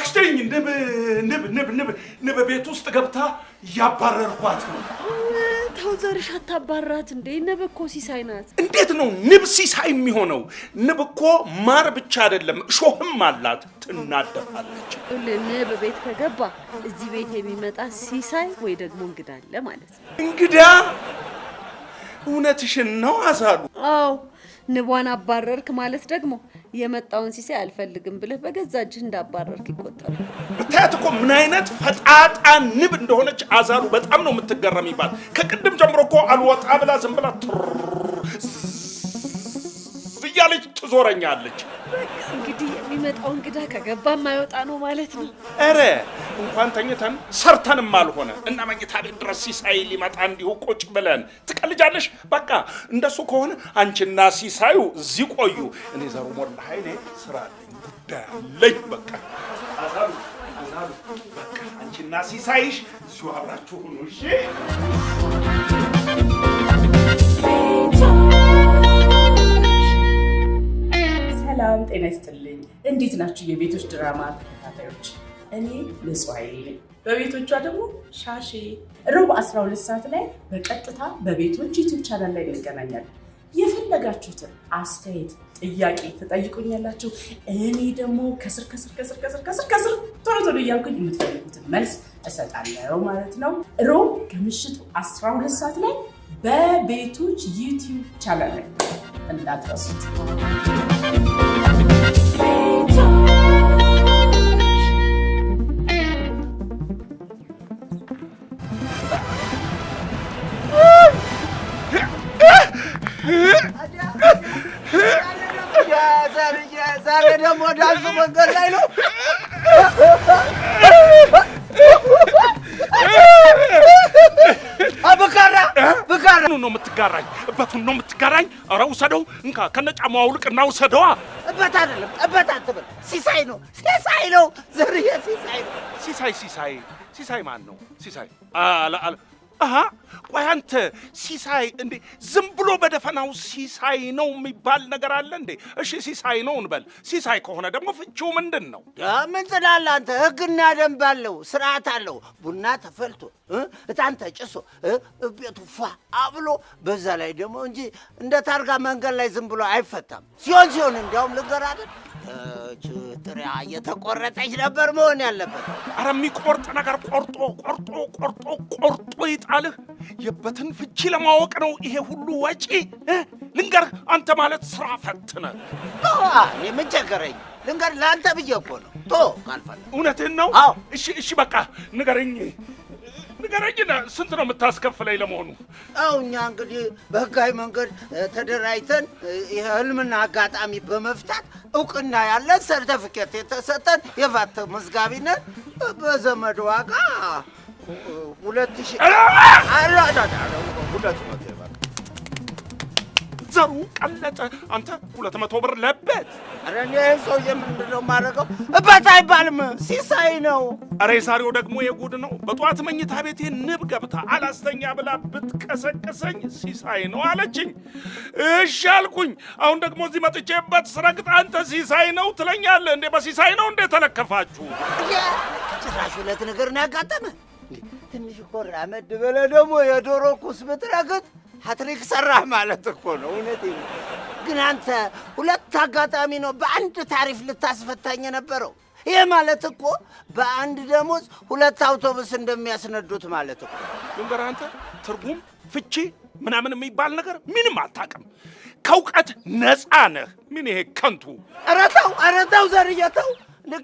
አክስተኝ ንብ ቤት ውስጥ ገብታ ያባረርኳት ነው። ተው ዘርሽ አታባራት እንዴ ንብ እኮ ሲሳይ ናት። እንዴት ነው ንብ ሲሳይ የሚሆነው? ንብ እኮ ማር ብቻ አይደለም ሾህም አላት፣ ትናደፋለች። ንብ ቤት ከገባ እዚህ ቤት የሚመጣ ሲሳይ ወይ ደግሞ እንግዳ አለ ማለት ነው። እንግዳ? እውነትሽን ነው አዛሉ? አዎ ንቧን አባረርክ ማለት ደግሞ የመጣውን ሲሳይ አልፈልግም ብለህ በገዛ እጅህ እንዳባረርክ ይቆጠራል። ብታያት እኮ ምን አይነት ፈጣጣ ንብ እንደሆነች አዛሉ በጣም ነው የምትገረሚባት። ከቅድም ጀምሮ እኮ አልወጣ ብላ ዝም ብላ እያለች ትዞረኛለች። እንግዲህ የሚመጣው እንግዳ ከገባ የማይወጣ ነው ማለት ነው። ኧረ እንኳን ተኝተን ሰርተንም አልሆነ እና መኝታ ቤት ድረስ ሲሳይ ሊመጣ እንዲሁ ቁጭ ብለን ትቀልጃለሽ። በቃ እንደሱ ከሆነ አንቺና ሲሳዩ እዚህ ቆዩ። እኔ ዘሩ ሞላ ኃይሌ ስራ አለኝ፣ ጉዳይ አለኝ። በቃ አዛሉ በቃ አንቺና ሲሳይሽ እዚሁ አብራችሁ ሁኑ እሺ? ሰላም ጤና ይስጥልኝ። እንዴት ናችሁ የቤቶች ድራማ ተከታታዮች? እኔ ንጹሃይ ነኝ። በቤቶቿ ደግሞ ሻሼ። ሮብ 12 ሰዓት ላይ በቀጥታ በቤቶች ዩቲዩብ ቻናል ላይ እንገናኛለን። የፈለጋችሁትን አስተያየት፣ ጥያቄ ትጠይቁኛላችሁ። እኔ ደግሞ ከስር ቶሎ እያልኩኝ የምትፈልጉትን መልስ እሰጣለሁ ማለት ነው። ሮብ ከምሽቱ 12 ሰዓት ላይ በቤቶች ዩቲዩብ ቻናል ላይ እንዳትረሱት። ዛሬ ደግሞ ዳንሱ መንገድ ላይ ነው። ብካራ ነው የምትጋራኝ? እበቱን ነው የምትጋራኝ? ኧረ ውሰደው እንካ ከነጫማው አውልቅና ውሰደዋ። እበት አይደለም እበት አትበል። ሲሳይ ነው ዘርዬ ሲሳይ ነው። ሲሳይ ማን ነው? ሲሳይ አሃ ቆይ አንተ ሲሳይ እንዴ ዝም ብሎ በደፈናው ሲሳይ ነው የሚባል ነገር አለ እንዴ? እሺ ሲሳይ ነው እንበል። ሲሳይ ከሆነ ደግሞ ፍቺው ምንድን ነው? ምን ትላለህ አንተ? ህግና ደንብ አለው፣ ስርዓት አለው። ቡና ተፈልቶ እጣን ተጭሶ ቤቱ ፏ አብሎ በዛ ላይ ደግሞ እንጂ እንደ ታርጋ መንገድ ላይ ዝም ብሎ አይፈታም። ሲሆን እንዲያውም ልንገርህ አይደል ጥሪያ እየተቆረጠች ነበር መሆን ያለበት። ኧረ የሚቆርጥ ነገር ቆርጦ ይጣልህ። የበትን ፍቺ ለማወቅ ነው ይሄ ሁሉ ወጪ። ልንገርህ አንተ ማለት ስራ ፈትነ እኔ ምን ቸገረኝ? ልንገርህ ለአንተ ብዬ እኮ ነው። ካልፈለግ እውነትህን ነው? አዎ። እሺ በቃ ንገረኝና ስንት ነው የምታስከፍለኝ ለመሆኑ? እኛ እንግዲህ በህጋዊ መንገድ ተደራጅተን የህልምና አጋጣሚ በመፍታት እውቅና ያለን ሰርተፊኬት የተሰጠን የቫት መዝጋቢ ነን። በዘመድ ዋጋ 2000 ዘሩ ቀለጠ። አንተ 200 ብር ለበት። ኧረ እኔ ሰውዬ ምንድን ነው የማደርገው? እበት አይባልም ሲሳይ ነው። ኧረ የዛሬው ደግሞ የጉድ ነው። በጠዋት መኝታ ቤቴ ንብ ገብታ አላስተኛ ብላ ብትቀሰቅሰኝ ሲሳይ ነው አለችኝ። እሺ አልኩኝ። አሁን ደግሞ እዚህ መጥቼበት ስረግጥ አንተ ሲሳይ ነው ትለኛለህ እንዴ? በሲሳይ ነው እንዴ ተለከፋችሁ? ጭራሽ ሁለት ነገር ነው ያጋጠመ። ትንሽ እኮ ራመድ በለ ደግሞ የዶሮ ኩስ ብትረግጥ ሀትሪክ ሰራህ ማለት እኮ ነው። እውነቴን ነው። ግን አንተ ሁለት አጋጣሚ ነው በአንድ ታሪፍ ልታስፈታኝ የነበረው። ይሄ ማለት እኮ በአንድ ደሞዝ ሁለት አውቶቡስ እንደሚያስነዱት ማለት እኮ። ልንገርህ አንተ ትርጉም ፍቺ ምናምን የሚባል ነገር ምንም አታውቅም። ከእውቀት ነፃ ነህ። ምን ይሄ ከንቱ። ኧረ ተው ዘርዬ ተው።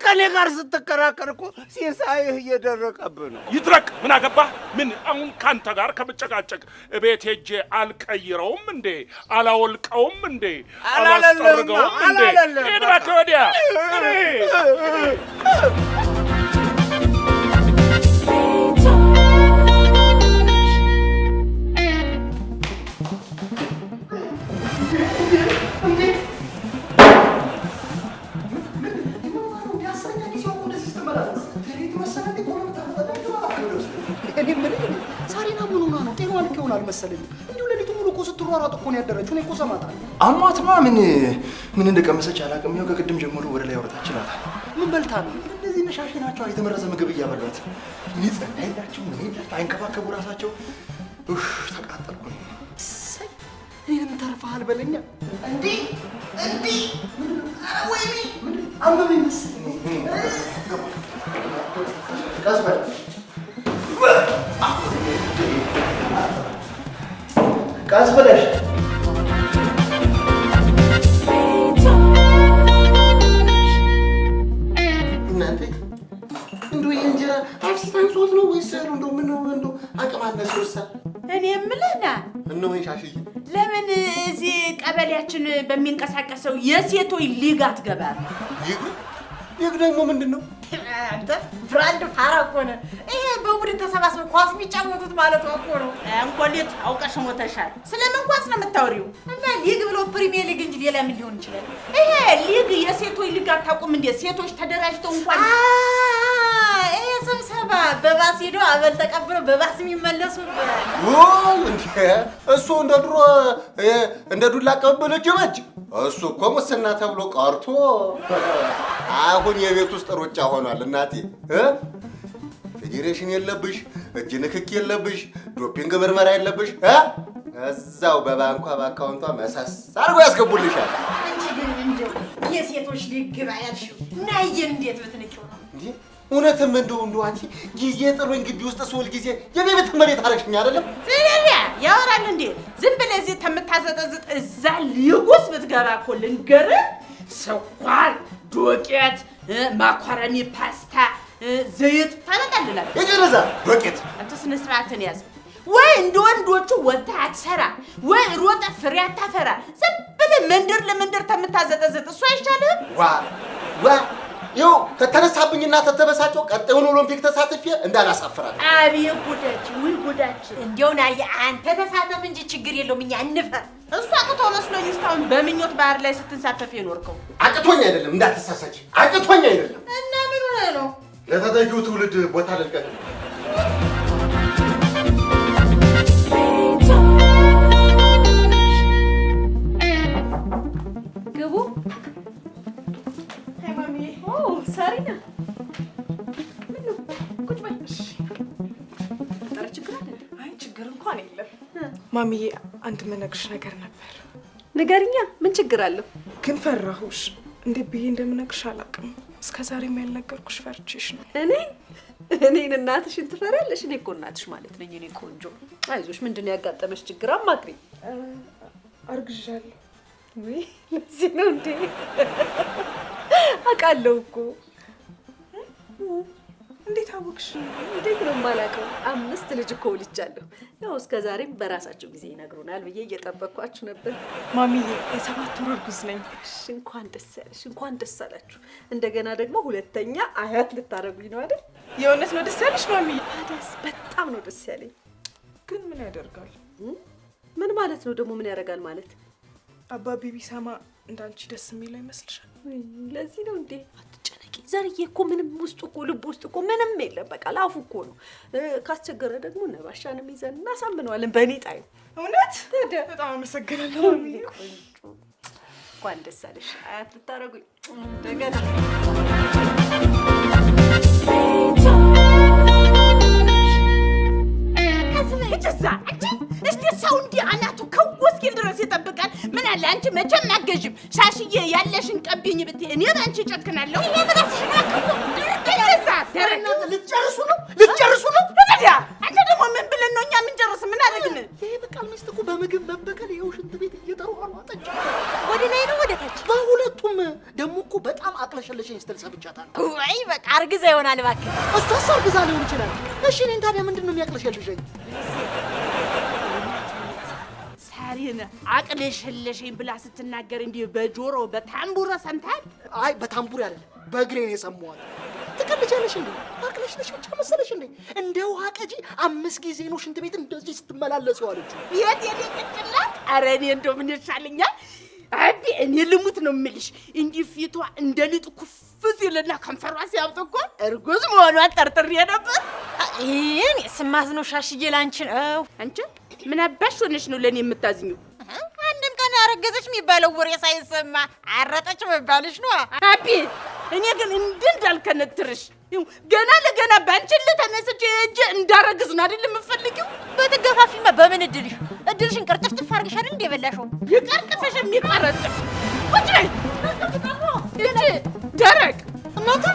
ከኔ ጋር ስትከራከር እኮ ሲሳይህ እየደረቀብህ ነው። ይድረቅ። ምን አገባህ? ምን አሁን ካንተ ጋር ከመጨቃጨቅ እቤት ሄጄ አልቀይረውም እንዴ? አላወልቀውም እንዴ? አላስጠርገውም እንዴ? ይድረቅ ወዲያ። ሳሪና ምን ሆና ነው? ጤናዋ ልክ ይሆናል መሰለኝ። እንዲሁ ለሊቱ ሙሉ እኮ ስትሯሯጥ እኮ ነው ያደረችው። እኔ እኮ ሰማታለሁ። አሟትማ ምን እንደቀመሰች አላውቅም። ያው ከቅድም ጀምሮ ወደ ላይ ወረታች ይላታል። ምን በልታ ነው? እነዚህ ነሻሽ ናቸው የተመረዘ ምግብ እያበሏት። ንጽህና የላቸው ምን የላቸው አይንከባከቡ ራሳቸው። ተቃጠልኩ። ይህንም ተርፈሃል በለኛ። እንዲህ ወይኔ አንበብ ይመስል ቀስ በል ቀስ በለሽ እናንተ እንደው የእንጀራ አክሲታን ሶት ነው ወይስ እንደው ምን ነው እንደው አቅም አነሰውሳ? እኔ የምልህና እነሆ ሻሽዬ ለምን እዚህ ቀበሌያችን በሚንቀሳቀሰው የሴቶች ሊግ አትገባም? ይህ ደግሞ ምንድን ነው? አንተ ብራንድ ፋራ እኮ ነህ። ይሄ በቡድን ተሰባስበው ኳስ የሚጫወቱት ማለት እኮ ነው። እንቆሌት አውቀሽ ሞተሻል። ስለምን ኳስ ነው የምታወሪው? እና ሊግ ብሎ ፕሪሚየር ሊግ እንጂ ሌላ ምን ሊሆን ይችላል? ይሄ ሊግ የሴቶች ሊግ አታውቁም እንዴ? ሴቶች ተደራጅተው እንኳን ይሄ ስብሰባ በባስ ሄዶ አበል ተቀብለው በባስ የሚመለሱበት እሱ እንደ ዱላ አቀበለች በጅ እሱ እኮ ሙስና ተብሎ ቀርቶ አሁን የቤት ውስጥ ሩጫ ሆኗል። እናቴ ፌዴሬሽን የለብሽ፣ እጅ ንክክ የለብሽ፣ ዶፒንግ ምርመራ የለብሽ። እዛው በባንኳ በአካውንቷ መሳስ አድርጎ ያስገቡልሻል። አንቺ ግን እንደው የሴቶች ሊግ ግባ ያልሽው ናየን እንዴት ብትንቂው ነው እንዴ? እውነትም እንደው አንቺ ጊዜ ጥሎኝ ግቢ ውስጥ ስውል ጊዜ የቤት መሬት አረግሽኝ አይደለም? ስለዚህ ያወራል እንዴ? ዝም ብለህ እዚህ ተምታዘጠዝጥ እዛ ሊጉስ ብትገባ እኮ ልንገርህ፣ ስኳር፣ ዱቄት፣ ማካሮኒ፣ ፓስታ፣ ዘይት ታመጣልናል። የጀረዛ ዱቄት አንተ ስነ ስርዓትን ያዝ። ወይ እንደ ወንዶቹ ወጥተህ አትሰራ፣ ወይ ሮጠህ ፍሬ አታፈራ። ዝም ብለህ መንደር ለመንደር ተምታዘጠዝጥ እሱ አይሻልህም? ዋ ይኸው ከተነሳብኝና ተተበሳጨው ቀጣዩን ኦሎምፒክ ተሳትፌ እንዳላሳፍራት። አቤት ጉዳችን! ውይ ጉዳችን! እንደው ናየ አንተ ተሳተፍ እንጂ ችግር የለውም እኛ እንፈር። እሱ አቅቶ መስሎኝ እስካሁን በምኞት ባህር ላይ ስትንሳፈፍ የኖርከው። አቅቶኝ አይደለም እንዳትሳሳች፣ አቅቶኝ አይደለም። እና ምን ሆነህ ነው? ለተተኪው ትውልድ ቦታ ልልቀቅ። ግቡ። ሳሪና ምን ነው? ቁጭ በይ። ኧረ ችግር አለ? አይ ችግር እንኳን የለም ማሚዬ። አንድ የምነግርሽ ነገር ነበር። ንገሪኛ። ምን ችግር አለው? ግን ፈራሁሽ። እንዴት ብዬ እንደምነግርሽ አላውቅም። እስከ ዛሬም ያልነገርኩሽ ፈርቼሽ ነው። እኔን እናትሽን ትፈሪያለሽ? እኔ እኮ እናትሽ ማለት ነኝ። እኔ ቆንጆ አይዞሽ። ምንድን ነው ያጋጠመሽ ችግር? አማክሪኝ። አርግዣለሁ። ወይ ለዚህ ነው እንዴ? አውቃለሁ እኮ። እንዴት አወቅሽ? እንዴት ነው የማላውቀው? 5 ልጅ እኮ ወልጃለሁ። ያው እስከ ዛሬም በራሳቸው ጊዜ ይነግሩናል ብዬ እየጠበቅኳችሁ ነበር። ማሚዬ የ7 ወር እርጉዝ ነኝ። እንኳን ደስ ያለሽ፣ እንኳን ደስ አላችሁ። እንደገና ደግሞ ሁለተኛ አያት ልታረጉኝ ነው አይደል? የእውነት ነው ደስ ያለሽ ማሚዬ? ታዲያስ በጣም ነው ደስ ያለኝ። ግን ምን ያደርጋል? ምን ማለት ነው ደግሞ? ምን ያደርጋል ማለት? አባቢ ቢሰማ እንዳንቺ ደስ የሚለው ይመስልሻል? ለዚህ ነው እንዴ? አትጨነቂ ዘርዬ። እኮ ምንም ውስጡ እኮ ልብ ውስጥ እኮ ምንም የለም። በቃ ላፉ እኮ ነው። ካስቸገረ ደግሞ ነባሻንም ይዘን እናሳምነዋለን በእኔ ጣዩ። እውነት? በጣም አመሰግናለሁ ማሚዬ። እንኳን ደስ አለሽ አያት ልታረጉኝ እንደገና። እስቲ ሰው እንዲህ አናቱ ከወስኪል ድረስ ይጠብቃል። ምን አለ አንቺ መቼም አገዥም ሻሽዬ ያለሽን ቀብኝ ብትይ እኔ ባንቺ ጨክናለሁ። ልትጨርሱ ነው? ታዲያ አንተ ደግሞ ምን ብለን ነው እኛ የምንጨርስ? ምን አደረግን? ይሄ በቃል ሚስት እኮ በምግብ መበቀል ይኸው ሽንት ቤት እየጠሩ አሏጠች። ወደ ላይ ነው ወደ ታች? በሁለቱም ደግሞ እኮ በጣም አቅለሸለሸኝ ስትል ሰምቻታለሁ። ወይ በቃ አርግዛ ይሆናል እባክህ። እሷስ አርግዛ ሊሆን ይችላል። እሺ እኔን ታዲያ ምንድን ነው የሚያቅለሸልሸኝ? ሳሪን አቅለሸለሸኝ ብላ ስትናገር እንዲህ በጆሮ በታምቡረ ሰምታል? አይ በታምቡር አይደለም በእግሬ ነው የሰማኋት። ትቀልጃለሽ እንዴ? አቅለሽለሽ ብቻ መሰለሽ እንዴ? እንደ ውሃ ቀጂ 5 ጊዜ ነው ሽንት ቤት እንደዚህ ስትመላለስ ዋለችው። የት የኔ ቅጭላት? ኧረ እኔ እንደው ምን ይሻለኛል? አቢ እኔ ልሙት ነው የምልሽ። እንዲህ ፊቷ እንደ ሊጥ ኩፍ ሲልና ከንፈሯ ሲያብጥ እኮ እርጉዝ መሆኗን ጠርጥሬ ነበር። ይሄን ስማዝነው ሻሽዬ ላንቺ ነው። አንቺ ምን አባሽ ሆነሽ ነው ለኔ የምታዝኙ? አንድም ቀን አረገዘች የሚባለው ወሬ ሳይሰማ አረጠች መባልሽ ነው። አቢ እኔ ግን እንዳልከነትርሽ ገና ለገና ባንቺን ለተነስቼ እጄ እንዳረግዝ ነው አይደል የምፈልጊው? በተገፋፊማ በምን እድልሽን ቅርጥፍጥፍ አድርገሽ አይደል እንደ በላሽው? ይቀርጥፍሽ የሚቀረጥፍ ወጭ እጄ ደረቅ እናንተ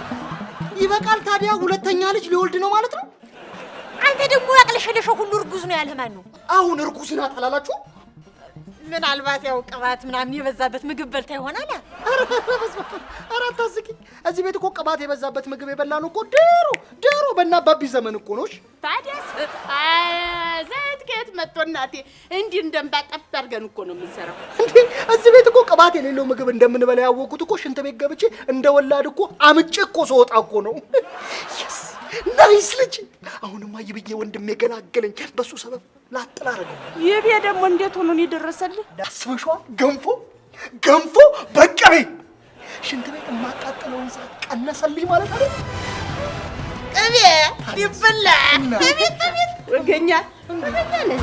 ይበቃል። ታዲያ ሁለተኛ ልጅ ሊወልድ ነው ማለት ነው? አንተ ደግሞ ያቅለሸለሸው ሁሉ እርጉዝ ነው ያለህ ማን ነው? አሁን እርጉዝ ናት አላላችሁ? ምናልባት ያው ቅባት ምናምን የበዛበት ምግብ በልታ ይሆናል። ኧረ አታስቂኝ። እዚህ ቤት እኮ ቅባት የበዛበት ምግብ የበላነው እኮ ድሮ በእነ አባቢ ዘመን እኮ ነው። ታዲያስ ዘይት ከየት መጥቶ እናቴ? እንዲህ እንደምባጠብ አድርገን እኮ ነው የምንሰራው። እንዴ እዚህ ቤት እኮ ቅባት የሌለው ምግብ እንደምንበላ ያወቁት እኮ ሽንት ቤት ገብቼ እንደወላድ እኮ አምጬ እኮ ስወጣ እኮ ነው። ናይስ ልጅ። አሁንማ ይብዬ ወንድሜ ገላገለኝ። በሱ ሰበብ ላጥላረገው። ይቤ ደግሞ እንዴት ሆኖ ነው የደረሰልህ? አስበሽዋል? ገንፎ በቅቤ ሽንት ቤት የማቃጠለውን ሰዓት ቀነሰልኝ ማለት አይደል? ቅቤ ይበላ ቤት ወገኛ ነህ።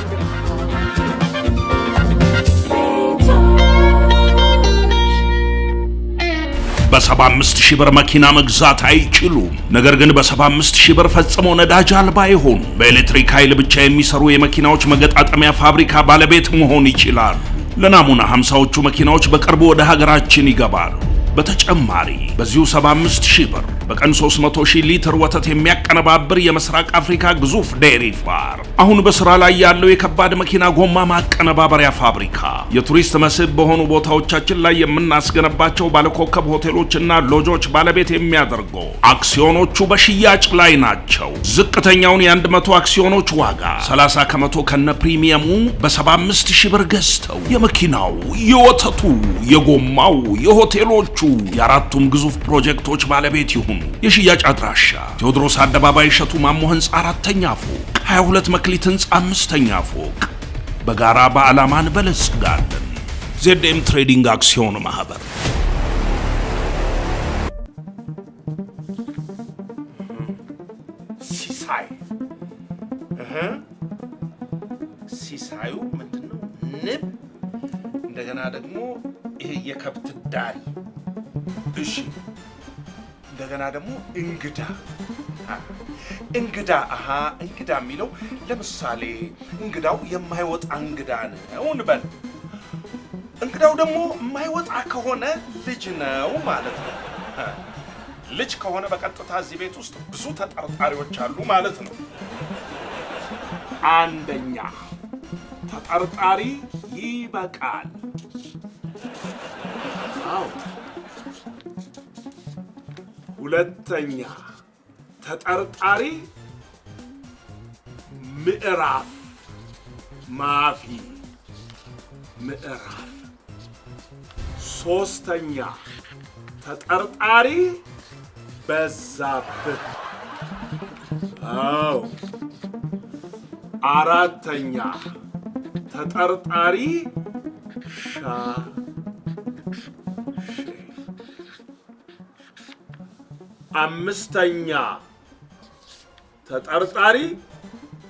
በ75,000 ብር መኪና መግዛት አይችሉም። ነገር ግን በ75,000 ብር ፈጽሞ ነዳጅ አልባ ይሆኑ በኤሌክትሪክ ኃይል ብቻ የሚሰሩ የመኪናዎች መገጣጠሚያ ፋብሪካ ባለቤት መሆን ይችላሉ። ለናሙና 50ዎቹ መኪናዎች በቅርቡ ወደ ሀገራችን ይገባሉ። በተጨማሪ በዚሁ 75,000 ብር በቀን 300,000 ሊትር ወተት የሚያቀነባብር የምስራቅ አፍሪካ ግዙፍ ዴሪ ፋርም፣ አሁን በስራ ላይ ያለው የከባድ መኪና ጎማ ማቀነባበሪያ ፋብሪካ፣ የቱሪስት መስህብ በሆኑ ቦታዎቻችን ላይ የምናስገነባቸው ባለኮከብ ሆቴሎችና ሎጆች ባለቤት የሚያደርገው አክሲዮኖቹ በሽያጭ ላይ ናቸው። ዝቅተኛውን የ100 አክሲዮኖች ዋጋ 30 ከመቶ ከነ ፕሪሚየሙ በ75,000 ብር ገዝተው የመኪናው፣ የወተቱ፣ የጎማው፣ የሆቴሎቹ የአራቱም ግዙፍ ፕሮጀክቶች ባለቤት ይሁኑ። የሽያጭ አድራሻ ቴዎድሮስ አደባባይ እሸቱ ማሞ ህንፃ 4ኛ ፎቅ፣ 22 መክሊት ህንፃ 5ኛ ፎቅ። በጋራ በዓላማን በለጽጋለን። ዜድኤም ትሬዲንግ አክሲዮን ማህበር። ሲሳዩ ምንድነው? ንብ። እንደገና ደግሞ ይሄ የከብት ዳሪ። እሺ እንደገና ደግሞ እንግዳ እንግዳ የሚለው ለምሳሌ እንግዳው የማይወጣ እንግዳ ነው እንበል። እንግዳው ደግሞ የማይወጣ ከሆነ ልጅ ነው ማለት ነው። ልጅ ከሆነ በቀጥታ እዚህ ቤት ውስጥ ብዙ ተጠርጣሪዎች አሉ ማለት ነው። አንደኛ ተጠርጣሪ ይበቃል። አዎ። ሁለተኛ ተጠርጣሪ ምዕራፍ ማፊ ምዕራፍ። ሶስተኛ ተጠርጣሪ በዛብህ። አዎ። አራተኛ ተጠርጣሪ አምስተኛ ተጠርጣሪ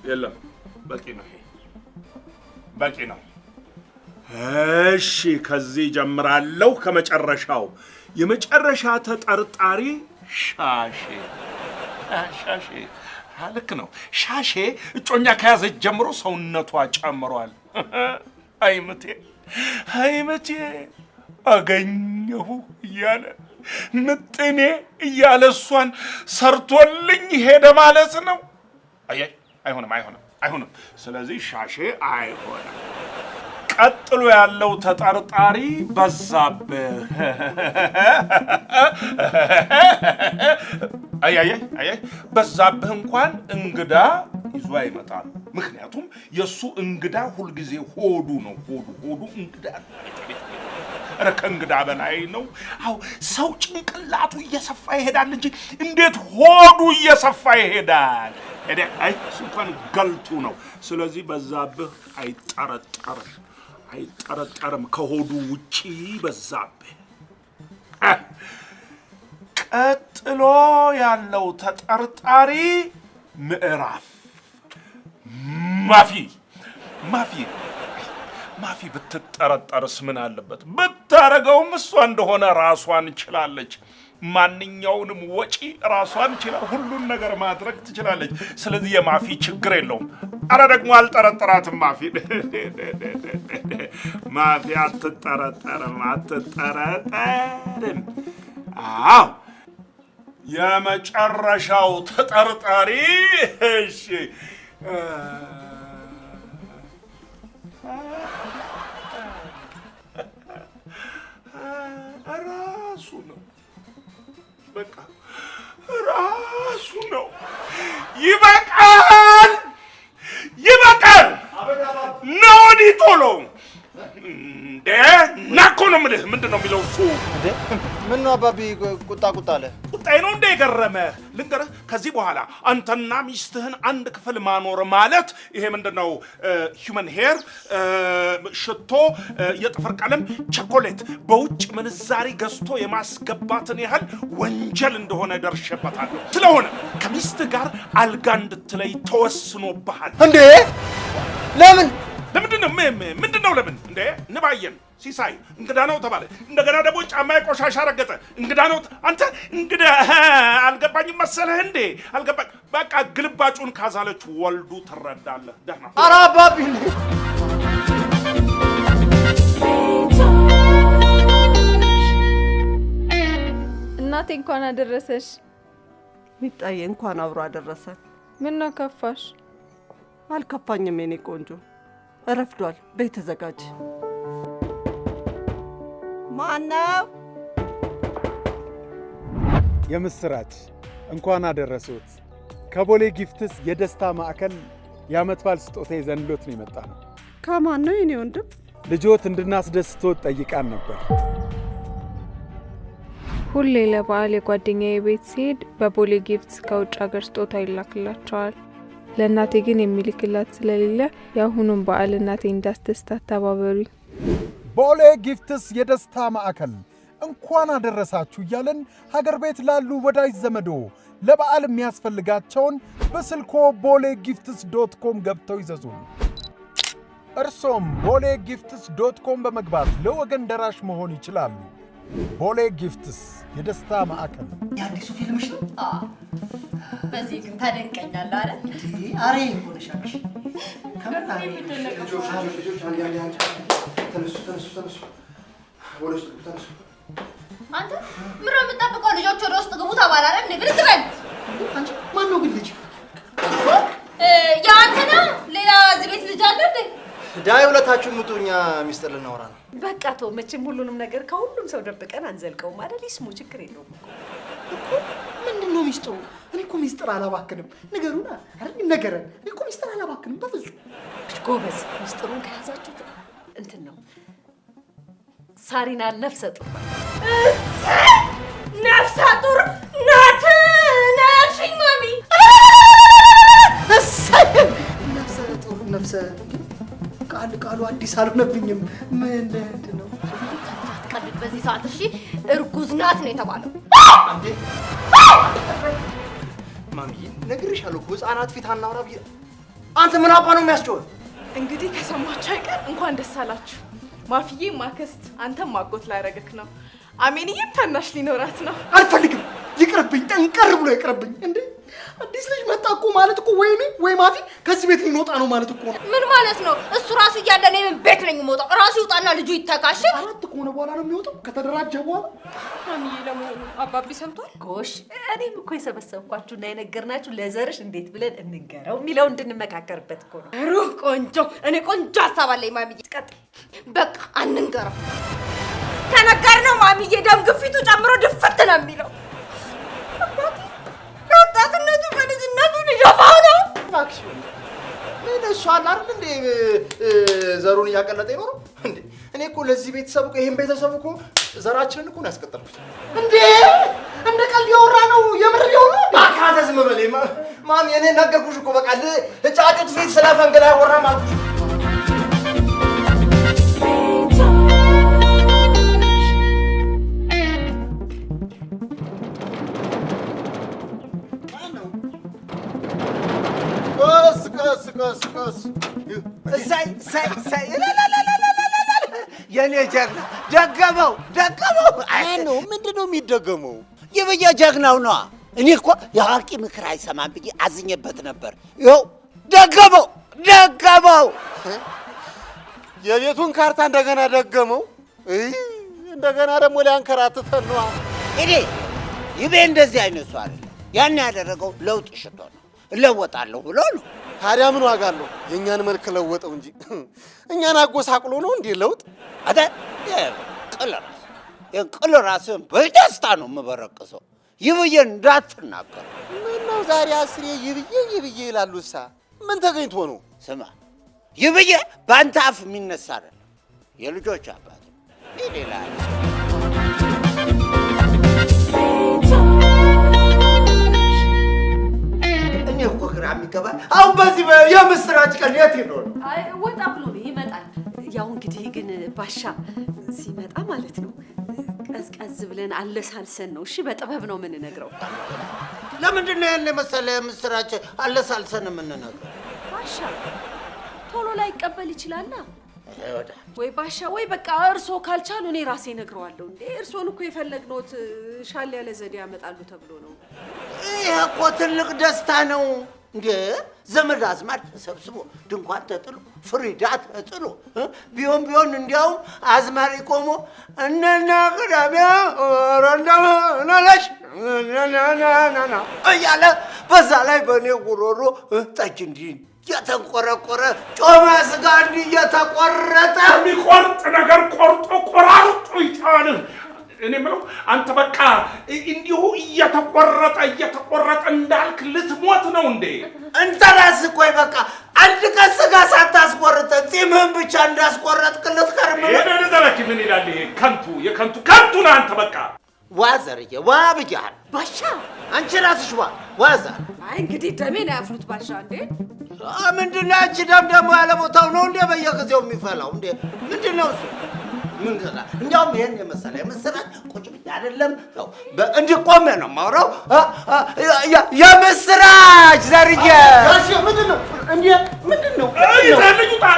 የለም። በቂ ነው፣ ይሄ በቂ ነው። እሺ ከዚህ ጀምራለሁ ከመጨረሻው። የመጨረሻ ተጠርጣሪ ሻሼ። ልክ ነው። ሻሼ እጮኛ ከያዘች ጀምሮ ሰውነቷ ጨምሯል። አይመቴ አገኘሁ እያለ ምጥኔ እያለ እሷን ሰርቶልኝ ሄደ ማለት ነው። አይሆንም። ስለዚህ ሻሼ አይሆንም። ቀጥሎ ያለው ተጠርጣሪ በዛብህ። በዛብህ እንኳን እንግዳ ይዞ አይመጣም። ምክንያቱም የሱ እንግዳ ሁልጊዜ ሆዱ ነው። ሆዱ እንግዳ ነው። ኧረ ከእንግዳ በላይ ነው። አዎ ሰው ጭንቅላቱ እየሰፋ ይሄዳል እንጂ እንዴት ሆዱ እየሰፋ ይሄዳል? እሱ እንኳን ገልቱ ነው። ስለዚህ በዛብህ አይጠረጠርም ከሆዱ ውጪ በዛብህ። ቀጥሎ ያለው ተጠርጣሪ ምዕራፍ ማፊ ብትጠረጠርስ ምን አለበት? ብታረገውም እሷ እንደሆነ ራሷን ችላለች። ማንኛውንም ወጪ ራሷን ችላ ሁሉን ነገር ማድረግ ትችላለች። ስለዚህ የማፊ ችግር የለውም። አረ ደግሞ አልጠረጠራትም ማፊ አትጠረጠርም። አዎ የመጨረሻው ተጠርጣሪ እሺ ራሱ ነው። በቃ ራሱ ነው። ይበቃል። ነው ወዲህ ቶሎ እንዴ ናኮ ነው የምልህ። ምንድን ነው የሚለው እሱ? ምን ነው አባቢ ቁጣ አለ? ቁጣዬ ነው እንደ የገረመህ? ልንገርህ፣ ከዚህ በኋላ አንተና ሚስትህን አንድ ክፍል ማኖር ማለት ይሄ ምንድን ነው ሂውመን ሄር፣ ሽቶ፣ የጥፍር ቀለም፣ ቸኮሌት በውጭ ምንዛሪ ገዝቶ የማስገባትን ያህል ወንጀል እንደሆነ ደርሼበታለሁ። ስለሆነ ከሚስትህ ጋር አልጋ እንድትለይ ተወስኖብሃል። እንዴ ለምን? ምንድን ነው ለምን? እንዴ ንባየን ሲሳይ እንግዳ ነው ተባለ። እንደገና ደግሞ ጫማዬ ቆሻሻ ረገጠ። እንግዳ ነው አንተ እንግዳ አልገባኝም መሰለህ እንዴ? አልገባኝ። በቃ ግልባጩን ካዛለች ወልዱ ትረዳለህ። ደህና ኧረ አባቢ እናቴ እንኳን አደረሰሽ። ሚጣዬ እንኳን አብሮ አደረሰ። ምን ነው ከፋሽ? አልከፋኝም የኔ ቆንጆ። ረፍዷል። ቤት ተዘጋጅ። ማነው? የምስራች እንኳን አደረሱት። ከቦሌ ጊፍትስ የደስታ ማዕከል የዓመት በዓል ስጦታ ይዘንሎት ነው የመጣ ነው። ከማን ነው የኔ ወንድም? ልጆት እንድናስደስቶት ጠይቃን ነበር። ሁሌ ለበዓል የጓደኛዬ ቤት ሲሄድ በቦሌ ጊፍትስ ከውጭ ሀገር ስጦታ ይላክላቸዋል። ለእናቴ ግን የሚልክላት ስለሌለ የአሁኑን በዓል እናቴ እንዳስደስታት ተባበሩኝ። ቦሌ ጊፍትስ የደስታ ማዕከል እንኳን አደረሳችሁ እያለን ሀገር ቤት ላሉ ወዳጅ ዘመዶ ለበዓል የሚያስፈልጋቸውን በስልኮ boleGifts.com ገብተው ይዘዙን። እርሶም boleGifts.com በመግባት ለወገን ደራሽ መሆን ይችላሉ። ቦሌ ጊፍትስ የደስታ ማዕከል። የአዲሱ ፊልምሽ ነው? በዚህ ግን ታደንቀኛለህ አይደል? አሬ ሆነሻልሽ። አንተ ምን ነው የምጠብቀው? ልጆች ወደ ውስጥ ግቡ ተባለ አይደል? እንዴ ብልት በል። አንቺ ማን ነው ግን ልጅ? ያንተ ነው? ሌላ እዚህ ቤት ልጅ አለ እንዴ? ዳይ ሁለታችሁ ምጡ፣ እኛ ሚስጥር ልናወራ ነው። በቃ ተው። መቼም ሁሉንም ነገር ከሁሉም ሰው ደብቀን አንዘልቀውም አይደል? ይስሙ፣ ችግር የለውም እኮ። ምንድን ነው ሚስጥሩ? እኔ እኮ ሚስጥር አላባክንም። ንገሩና አይደል? ንገረን። እኔ እኮ ሚስጥር አላባክንም በፍጹም። ጎበዝ። ሚስጥሩን ከያዛችሁት እንትን ነው። ሳሪና ነፍሰ ጡር ነፍሰ ጡር ናት ናሽኝ ማሚ። እሰይ ነፍሰ ጡር ነፍሰ ቃሉ አዲስ አልሆነብኝም። ምንድን ነው አትቀልድ በዚህ ሰዓት። እሺ እርጉዝ ናት ነው የተባለው። አንዴ ማሚዬ ነግሬሻለሁ እኮ ህፃናት ፊት አናውራ ብዬ። አንተ ምን አባ ነው የሚያስጨው? እንግዲህ ከሰማችሁ አይቀር እንኳን ደስ አላችሁ። ማፊዬ ማክስት፣ አንተም ማጎት ላያረግክ ነው። አሜንዬም ታናሽ ሊኖራት ነው። አልፈልግም፣ ይቅርብኝ፣ ጠንቀር ብሎ ይቅርብኝ። እንዴ አዲስ ልጅ መጣ እኮ ማለት እኮ ወይኔ ወይ ማፊ ከዚህ ቤት ሊወጣ ነው ማለት እኮ ነው። ምን ማለት ነው? እሱ ራሱ እያለ እኔ ምን ቤት ነኝ የምወጣው? ራሱ ይውጣና ልጁ ይተካሽ። አራት ከሆነ በኋላ ነው የሚወጣው ከተደራጀ በኋላ። ማሚዬ ለመሆኑ አባቢ ሰምቷል? ጎሽ፣ እኔም እኮ የሰበሰብኳችሁና የነገርናችሁ ለዘርሽ እንዴት ብለን እንንገረው የሚለው እንድንመካከርበት እኮ ነው። ሩህ ቆንጆ፣ እኔ ቆንጆ ሀሳብ አለኝ ማሚዬ። ቀጥል። በቃ አንንገረው። ከነገርነው ማሚዬ ደም ግፊቱ ጨምሮ ድፍት ነው የሚለው። ወጣትነቱ በልጅነቱ ሊደፋው ነው። እባክሽ ምን እሱ አለ አይደል እንዴ ዘሩን እያቀለጠ ይኖረው እንዴ? እኔ እኮ ለዚህ ቤተሰብ እኮ ይሄን ቤተሰብ እኮ ዘራችንን እኮ ነው ያስቀጠልኩት። እንዴ እንደ ቀልድ ያወራ ነው የምር ያወራ። በቃ ዝም በል ማሚ። እኔ ነገርኩሽ እኮ በቃ ጫጩት ፊት ስለፈንገላ ያወራ ማለት ነው። ሳይ የኔ ጀግና ደገመው። አይ ነው ምንድነው የሚደገመው? ይብዬ ጀግናው ነው። እኔ እኮ የአዋቂ ምክር አይሰማም ብዬ አዝኜበት ነበር። ይኸው ደገመው። የቤቱን ካርታ እንደገና ደገመው። እንደገና ደግሞ ሊያንከራትተን ነው። እኔ ይቤ እንደዚህ አይነት ሰው አይደለም። ያን ያደረገው ለውጥ ሽቶ ነው። እለወጣለሁ ብሎ ነው። ታዲያ ምን ዋጋ አለው? የእኛን መልክ ለወጠው እንጂ እኛን አጎሳቅሎ ነው እንዴ ለውጥ? አታ ቅል ራስህን በደስታ ነው የምበረቅሰው። ይብዬ እንዳትናገር። ምነው ዛሬ አስሬ ይብዬ ይላሉሳ? ምን ተገኝቶ ነው? ስማ ይብዬ በአንተ አፍ የሚነሳ አይደለም። የልጆች አባት ሌላ እኔ እኮ ግራ የሚገባኝ አሁን በዚህ የምስራች ቀን የት ይኖር? አይ ወጣ ብሎ ነው ይመጣል። ያው እንግዲህ ግን ባሻ ሲመጣ ማለት ነው ቀዝቀዝ ብለን አለሳልሰን ነው። እሺ በጥበብ ነው የምንነግረው። ለምንድን ነው ያን መሰለ ምስራች አለሳልሰን የምንነግረው? ባሻ ቶሎ ላይ ይቀበል ይችላል። ወይ ባሻ ወይ በቃ እርሶ ካልቻሉ እኔ ራሴ እነግረዋለሁ። እንዴ እርሶን እኮ የፈለግነውት ሻል ያለ ዘዴ ያመጣሉ ተብሎ ነው። ይሄ እኮ ትልቅ ደስታ ነው። እንዴ ዘመድ አዝማድ ተሰብስቦ ድንኳን ተጥሎ ፍሪዳ ተጥሎ ቢሆን እንዲያውም አዝማሪ ቆሞ እነና ቅዳሜ ረንዳናላሽ ናናናና እያለ በዛ ላይ በእኔ ጉሮሮ ጠጅ እንዲህ እየተንቆረቆረ ጮማ ስጋ እንዲህ እየተቆረጠ የሚቆርጥ ነገር ቆርጦ ቆራርጦ ይጣል። እኔ የምለው አንተ በቃ እንዲሁ እየተቆረጠ እንዳልክ ልትሞት ነው እንዴ? እንተ ራስህ ቆይ በቃ አንድ ቀን ስጋ ሳታስቆርጥ ጺምህን ብቻ እንዳስቆረጥክ ልትከርም ነው። ደረደረክ ምን ይላል ይሄ? ከንቱ ነህ አንተ በቃ። ዋዘርዬ ዋ ብያለሁ። ባሻ አንቺ ራስሽ ዋዛ። አይ እንግዲህ ደሜን አያፍሉት ባሻ። እንዴ ምንድን ነው አንቺ ደም ደግሞ ያለ ቦታው ነው እንዴ በየጊዜው የሚፈላው እንዴ? ምንድን ነው እሱ? ምን ገና እንዲያውም ይሄን የመሰለ የምስራች ቁጭ ብዬ አይደለም እንዲቆም ነው የማወራው። የምስራች ዘርዬ ጋሽ ምንድን ነው እንዴ? ምንድን ነው? ይዘህልኝ ውጣ!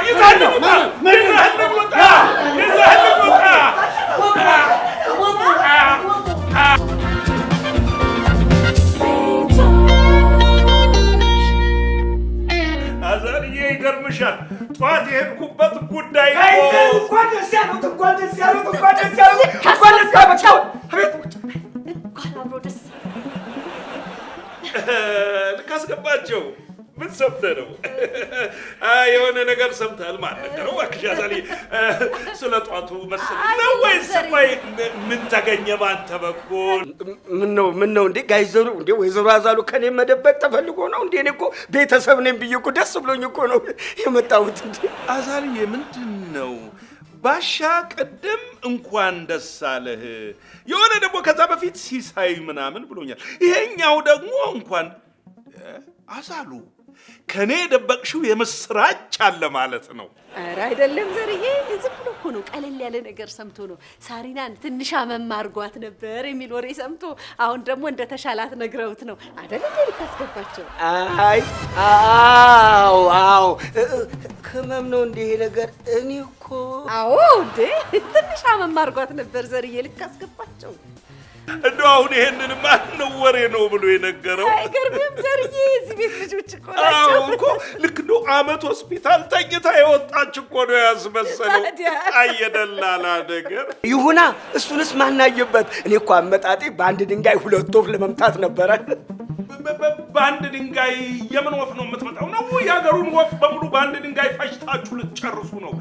አዛርዬ ይገርምሻል። ጠዋት የሄድኩበት ጉዳይ እንኳን ደስ ያሉት ልክ አስገባቸው። ምን ሰምተህ ነው? የሆነ ነገር ሰምተሃል ማለት ነው። እባክሽ አዛርዬ ስለ ጠዋቱ መሰለኝ ነው ወይስ ምን ተገኘ ባንተ በኩል? ምን ነው እንዴ ጋይዘሩ እንዴ ወይዘሮ አዛሉ ከኔ መደበቅ ተፈልጎ ነው እንዴ? እኔ እኮ ቤተሰብ ነኝ ብዬ እኮ ደስ ብሎኝ እኮ ነው የመጣሁት። እንዴ አዛርዬ ምንድን ነው? ባሻ ቅድም እንኳን ደስ አለህ የሆነ ደግሞ ከዛ በፊት ሲሳይ ምናምን ብሎኛል። ይሄኛው ደግሞ እንኳን አዛሉ ከኔ የደበቅሽው የምስራች አለ ማለት ነው። ኧረ አይደለም ዘርዬ፣ ዝም ብሎ እኮ ነው ቀለል ያለ ነገር ሰምቶ ነው። ሳሪናን ትንሽ አመም አድርጓት ነበር የሚል ወሬ ሰምቶ አሁን ደግሞ እንደተሻላት ነግረውት ነው አይደል? ልታስገባቸው? አይ አዎ ህመም ነው እንደ ይሄ ነገር። እኔ እኮ አዎ እንዴ ትንሽ አመም አድርጓት ነበር ዘርዬ፣ ልታስገባቸው። እንደው አሁን ይሄንን ማን ነው ወሬ ነው ብሎ የነገረው? አይገርምም ዘርዬ? እዚህ ቤት ልጆች እኮ ናቸው። አዎ እኮ ልክ እንደው አመት ሆስፒታል ተኝታ የወጣች እኮ ነው ያስመሰለው። አየደላላ ነገር ይሁና። እሱንስ ማናየበት? እኔ እኮ አመጣጤ በአንድ ድንጋይ ሁለት ወፍ ለመምታት ነበረ። በአንድ ድንጋይ የምን ወፍ ነው የምትመጣው? ነው የሀገሩን ወፍ በሙሉ በአንድ ድንጋይ ፈጅታችሁ ልትጨርሱ ነው?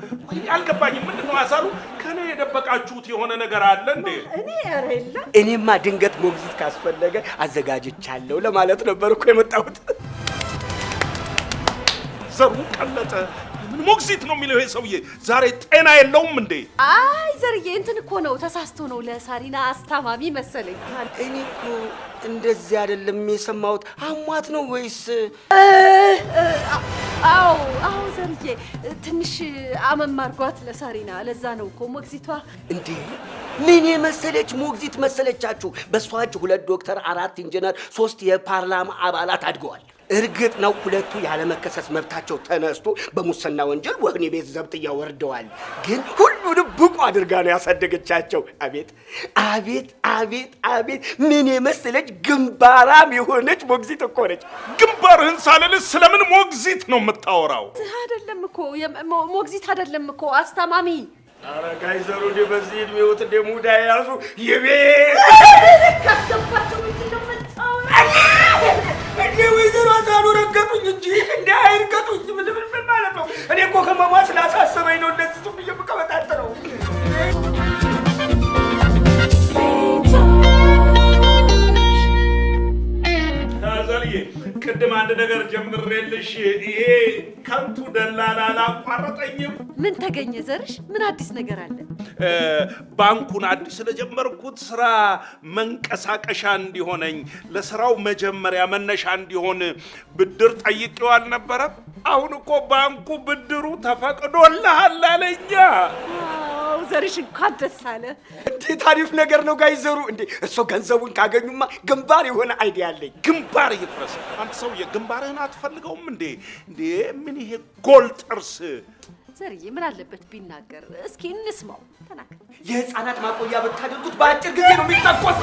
አልገባኝም። ምንድን ነው አሳሉ? ከኔ የደበቃችሁት የሆነ ነገር አለ እንዴ? እኔ ኧረ የለም። እኔማ ድንገት ሞግዚት ካስፈለገ አዘጋጅቻለሁ ለማለት ነበር እኮ የመጣሁት። ዘሩ ቀለጠ። ምን ሞግዚት ነው የሚለው ይሄ ሰውዬ? ዛሬ ጤና የለውም እንዴ? አይ ዘርዬ እንትን እኮ ነው ተሳስቶ ነው ለሳሪና አስታማሚ መሰለኝ። እኔ እኮ እንደዚህ አይደለም የሰማሁት። አሟት ነው ወይስ? አዎ ዘርዬ ትንሽ አመም አድርጓት ለሳሪና። ለዛ ነው እኮ ሞግዚቷ። እንዴ ምን የመሰለች ሞግዚት መሰለቻችሁ? በሷ እጅ 2 ዶክተር፣ 4 ኢንጂነር፣ 3 የፓርላማ አባላት አድገዋል። እርግጥ ነው ሁለቱ ያለመከሰስ መብታቸው ተነስቶ በሙስና ወንጀል ወህኒ ቤት ዘብጥያ ወርደዋል። ግን ሁሉንም ብቁ አድርጋ ነው ያሳደገቻቸው። አቤት አቤት አቤት አቤት! ምን የመሰለች ግንባራም የሆነች ሞግዚት እኮ ነች። ግንባርህን ሳልልህ ስለምን ሞግዚት ነው የምታወራው? አይደለም እኮ ሞግዚት አይደለም እኮ አስተማሚ። ኧረ ጋይዘሩ እንደ በዚህ ዕድሜዎት እንደ ሙዳ የያዙ የቤት ካስገባቸው ምንድነው እንደ ወይዘሮ አዛሉ ረገጡኝ እንጂ እንደ አይርገጡኝ። ምን ማለት ነው? እኔ እኮ ከማማ ስላሳሰበኝ ነው እንደዚህ ዝም ብዬ የምቀበጣጥረው። አዛልዬ ቅድም አንድ ነገር ጀምሬልሽ ይሄ ከንቱ ደላላ አላቋረጠኝም። ምን ተገኘ ዘርሽ? ምን አዲስ ነገር አለ? ባንኩን አዲስ ስለጀመርኩት ስራ መንቀሳቀሻ እንዲሆነኝ ለስራው መጀመሪያ መነሻ እንዲሆን ብድር ጠይቄው አልነበረም? አሁን እኮ ባንኩ ብድሩ ተፈቅዶልሃል አለኛ። ዘርሽ እንኳን ደስ አለ። እንዴት አሪፍ ነገር ነው ጋይዘሩ። እንዴ እርሶ ገንዘቡን ካገኙማ ግንባር የሆነ አይዲያ አለኝ። ግንባር ይፍረስ። አንተ ሰውዬ ግንባርህን አትፈልገውም እንዴ? እንዴ ምን ይሄ ጎል ጥርስ? ዘርዬ ምን አለበት ቢናገር? እስኪ እንስማው። ተናገር። የህፃናት ማቆያ ብታደርጉት በአጭር ጊዜ ነው የሚጠቆስ።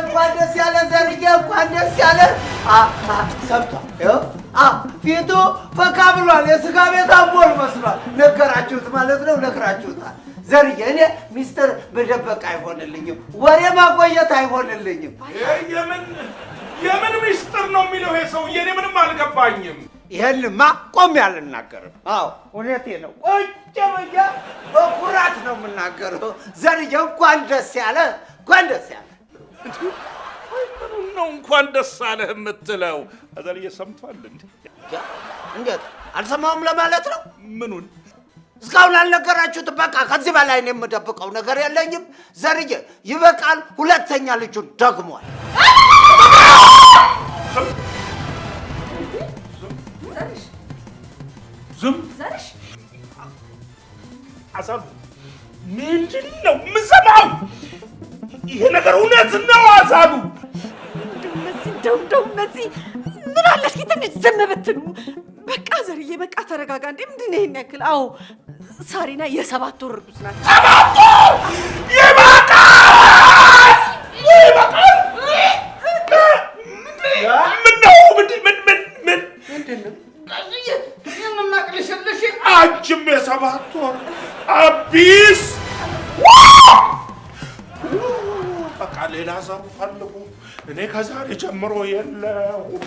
እንኳን ደስ ያለ ዘርዬ፣ እንኳን ደስ ያለ። ሰምቷል። ፊቱ ፈካ ብሏል። የስጋ ቤት አምቦል መስሏል። ነገራችሁት ማለት ነው። ነግራችሁታል። ዘርዬ እኔ ሚስጥር መደበቅ አይሆንልኝም፣ ወሬ ማቆየት አይሆንልኝም። የምን ሚስጥር ነው የሚለው ይሄ ሰውዬ? እኔ ምንም አልገባኝም። ይሄንማ ቆሜ አልናገርም። አዎ እውነቴ ነው። ቁጭ ብዬ በኩራት ነው የምናገረው። ዘርዬ እንኳን ደስ ያለ፣ እንኳን ደስ ያለ። ምኑን ነው እንኳን ደስ አለህ የምትለው? አዛልዬ ሰምቷል እንዴ? እንዴት አልሰማሁም ለማለት ነው? ምኑን? እስካሁን አልነገራችሁት? በቃ ከዚህ በላይ እኔ የምደብቀው ነገር የለኝም። ዘርዬ ይበቃል። ሁለተኛ ልጁን ደግሟል። ዝም ዘርሽ አዛሉ ምንድን ነው የምሰማው? ይሄ ነገር እውነት ነው አዛሉ? እንደው እነዚህ ምን አለ እስኪ ትንሽ ዝም ብትሉ። በቃ ዘርዬ በቃ ተረጋጋ። እንዴ ምንድን ነው ይሄን ያክል? አዎ ሳሪና የ7 ወር እርጉዝ ናት። 7 ወር ይበቃል! ይበቃል! አንቺም የ7 ወር አቢስ። በቃ ሌላ ዘሩ ፈልጉ። እኔ ከዛሬ ጀምሮ የለሁም።